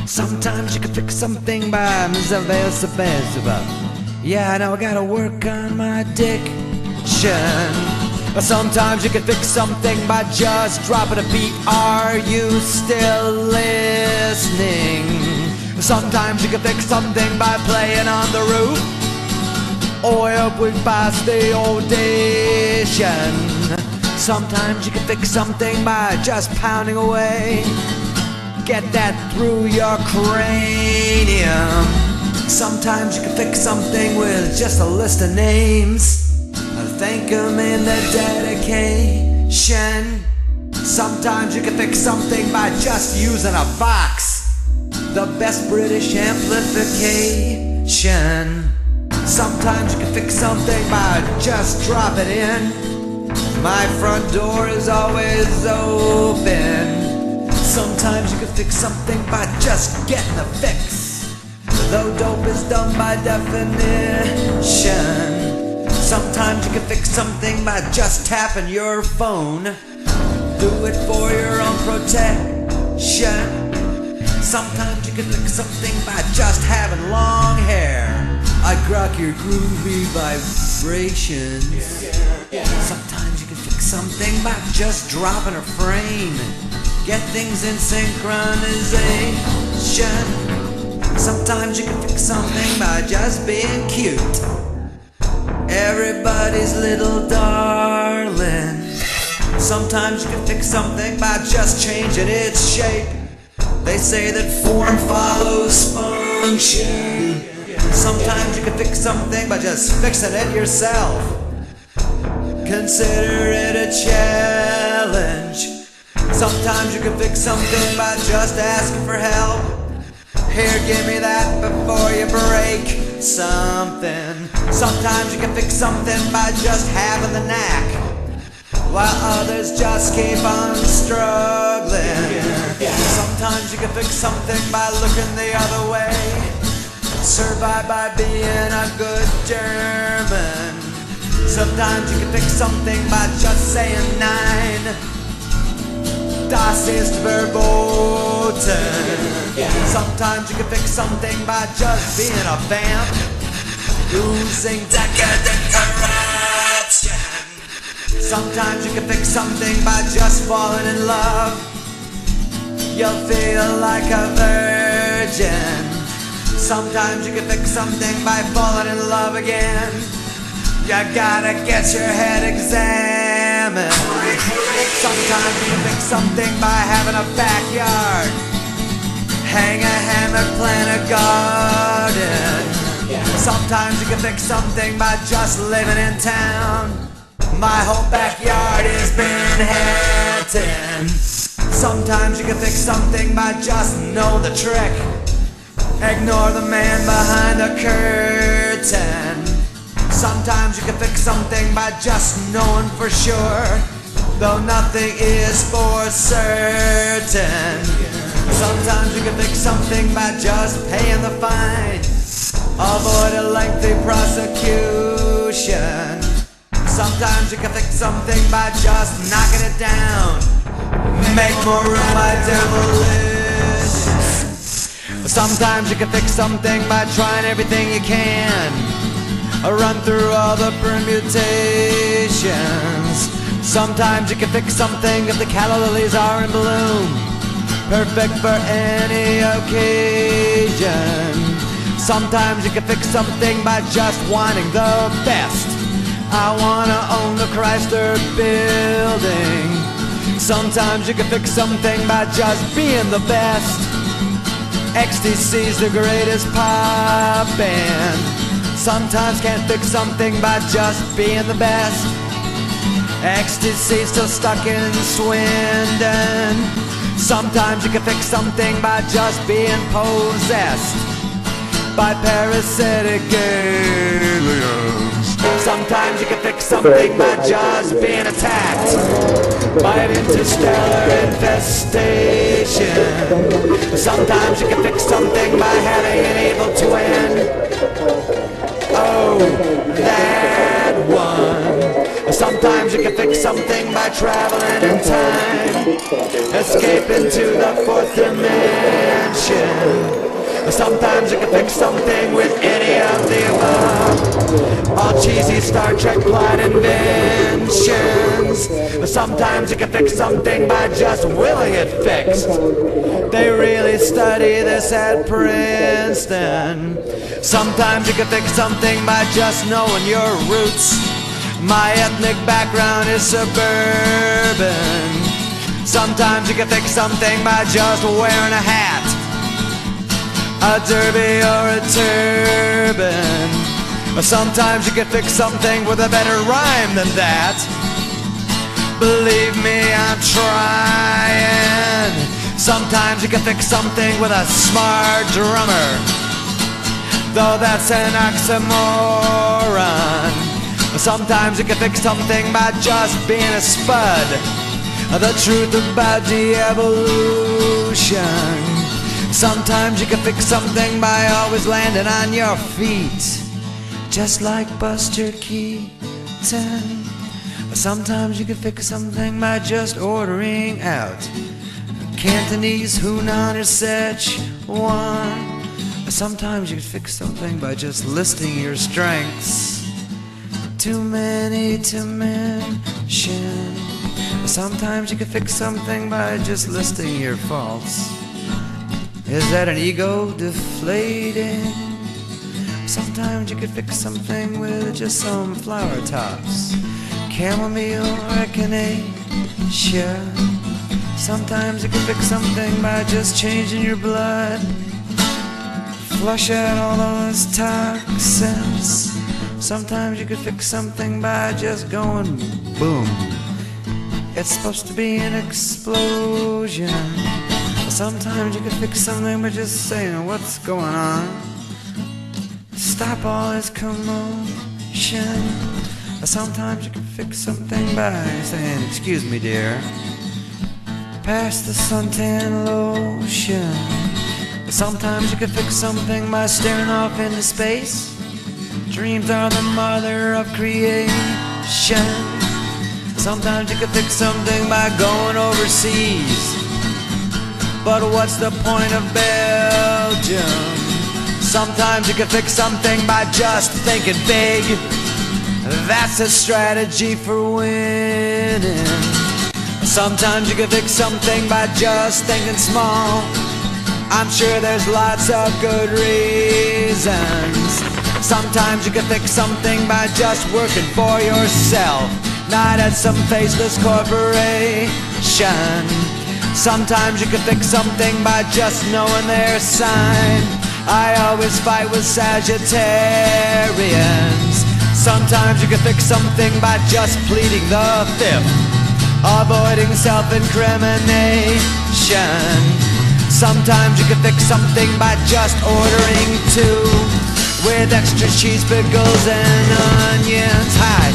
Sometimes you can fix something by yeah, I know I gotta work on my diction. Sometimes you can fix something by just dropping a beat. Are you still listening? Sometimes you can fix something by playing on the roof, or if we pass the audition. Sometimes you can fix something by just pounding away. Get that through your cranium. Sometimes you can fix something with just a list of names. Thank them in the dedication. Sometimes you can fix something by just using a box. The best British amplification. Sometimes you can fix something by just drop it in. My front door is always open. Sometimes you can fix something by just getting a fix. Though dope is done by definition. Sometimes you can fix something by just tapping your phone. Do it for your own protection. Sometimes you can fix something by just having long hair. I grok your groovy vibrations. Sometimes you can fix something by just dropping a frame. Get things in synchronization. Sometimes you can fix something by just being cute. Everybody's little darling. Sometimes you can fix something by just changing its shape. They say that form follows function. Sometimes you can fix something by just fixing it yourself. Consider it a challenge. Sometimes you can fix something by just asking for help. Here, give me that before you break something. Sometimes you can fix something by just having the knack, while others just keep on struggling. Sometimes you can fix something by looking the other way. Survive by being a good German. Sometimes you can fix something by just saying nine. Das ist verboten. Sometimes you can fix something by just being a vamp, losing decadent corruption. Sometimes you can fix something by just falling in love. You'll feel like a virgin. Sometimes you can fix something by falling in love again. You gotta get your head examined. Sometimes you can fix something by having a backyard. Hang a hammock, plant a garden. Sometimes you can fix something by just living in town. My whole backyard is Manhattan. Sometimes you can fix something by just knowing the trick. Ignore the man behind the curtain. Sometimes you can fix something by just knowing for sure, though nothing is for certain. Sometimes you can fix something by just paying the fine. Avoid a lengthy prosecution. Sometimes you can fix something by just knocking it down. Make more room by demolition. Sometimes you can fix something by trying everything you can. Run through all the permutations. Sometimes you can fix something if the calla lilies are in bloom, perfect for any occasion. Sometimes you can fix something by just wanting the best. I wanna own the Chrysler building. Sometimes you can fix something by just being the best. XTC's the greatest pop band. Sometimes can't fix something by just being the best. XTC's still stuck in Swindon. Sometimes you can fix something by just being possessed by parasitic aliens. Sometimes you can fix something by just being attacked by an interstellar infestation. Sometimes you can fix something by having an evil twin. Oh, that one. Sometimes you can fix something by traveling in time, escape into the fourth dimension. Sometimes you can fix something with any of the above. All cheesy Star Trek plot inventions. Sometimes you can fix something by just willing it fixed. They really study this at Princeton. Sometimes you can fix something by just knowing your roots. My ethnic background is suburban. Sometimes you can fix something by just wearing a hat, a derby or a turban. Sometimes you can fix something with a better rhyme than that. Believe me, I'm trying. Sometimes you can fix something with a smart drummer, though that's an oxymoron. Sometimes you can fix something by just being a spud. The truth about de-evolution. Sometimes you can fix something by always landing on your feet, just like Buster Keaton. Sometimes you can fix something by just ordering out Cantonese, Hunan, or Szechuan. Sometimes you can fix something by just listing your strengths, too many to mention. Sometimes you can fix something by just listing your faults. Is that an ego deflating? Sometimes you can fix something with just some flower tops, chamomile or echinacea. Sometimes you can fix something by just changing your blood, flush out all those toxins. Sometimes you can fix something by just going boom. It's supposed to be an explosion. Sometimes you can fix something by just saying what's going on. Stop all this commotion. Sometimes you can fix something by saying, excuse me dear, pass the suntan lotion. Sometimes you can fix something by staring off into space. Dreams are the mother of creation. Sometimes you can fix something by going overseas. But what's the point of Belgium? Sometimes you can fix something by just thinking big. That's a strategy for winning. Sometimes you can fix something by just thinking small. I'm sure there's lots of good reasons. Sometimes you can fix something by just working for yourself, not at some faceless corporation. Sometimes you can fix something by just knowing their sign. I always fight with Sagittarians. Sometimes you can fix something by just pleading the fifth, avoiding self-incrimination. Sometimes you can fix something by just ordering two, with extra cheese, pickles, and onions. Hi.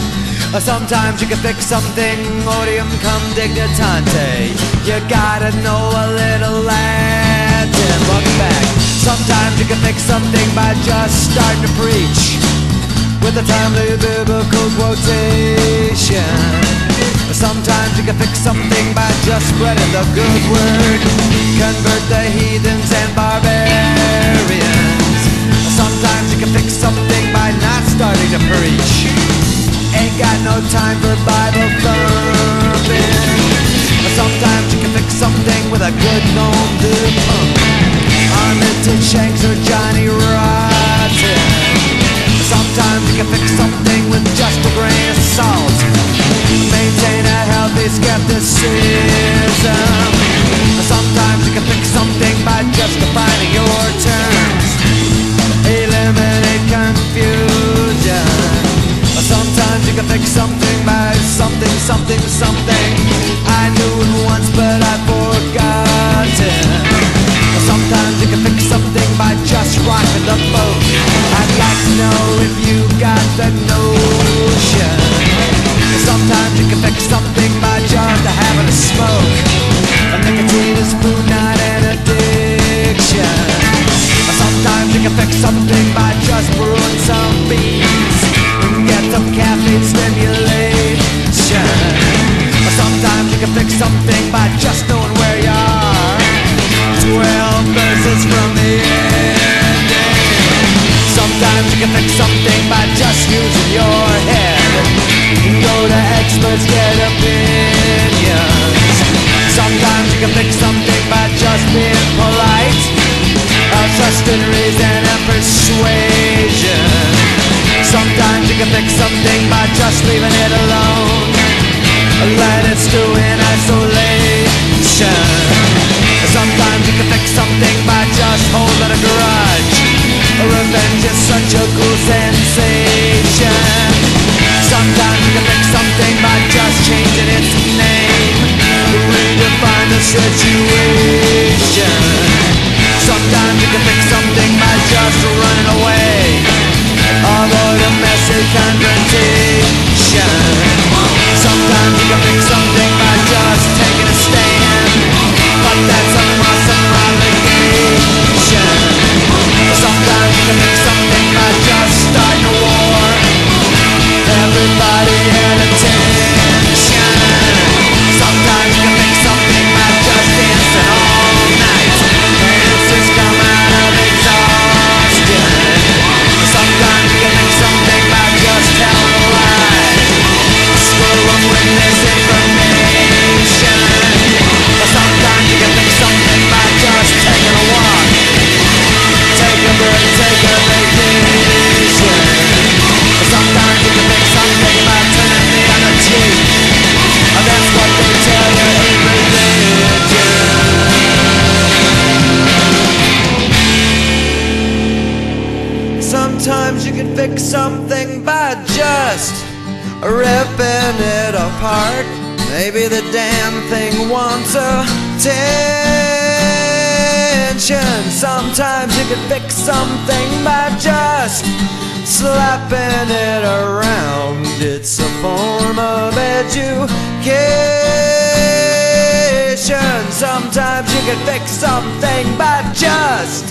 Sometimes you can fix something, odium cum dignitante. You gotta know a little Latin. Welcome back. Sometimes you can fix something by just starting to preach with a timely biblical quotation. Sometimes you can fix something by just spreading the good word, convert the heathens and barbarians. Sometimes you can fix something by not starting to preach. Ain't got no time for Bible thumping. Sometimes you can fix something with a good nom de punk, Armitage Shanks or Johnny Rotten. Sometimes you can fix something with just a grain of salt, maintain a healthy skepticism. Sometimes you can fix something by just defining your terms, eliminate confusion. Sometimes you can fix something by something, something, something. I knew it once but I've forgotten. trust and reason and persuasion. Sometimes you can fix something by just leaving it alone. Let it stew in isolation. Sometimes you can fix something by just holding a grudge. Revenge is such a cool sensation. Sometimes you can fix something by just changing its name. Redefine the situation. Sometimes you can fix something by just running away. Avoid a messy confrontation. Sometimes you can fix something by just taking a stand, but that's a awesome obligation. Sometimes you can fix something by just starting a war. Everybody at attention. Sometimes you can fix something by just dancing all night. Answers come out of exhaustion. Sometimes you can fix something by just telling a lie. Screwing with this information. Sometimes you can fix something by just taking a walk. Take a break, take a vacation. Sometimes you can fix something by turning the other cheek. That's what they tell you in religion. Sometimes you can fix something by just ripping it apart. Maybe the damn thing wants attention. Sometimes you can fix something by just slapping it around. It's a form of education. Sometimes you can fix something by just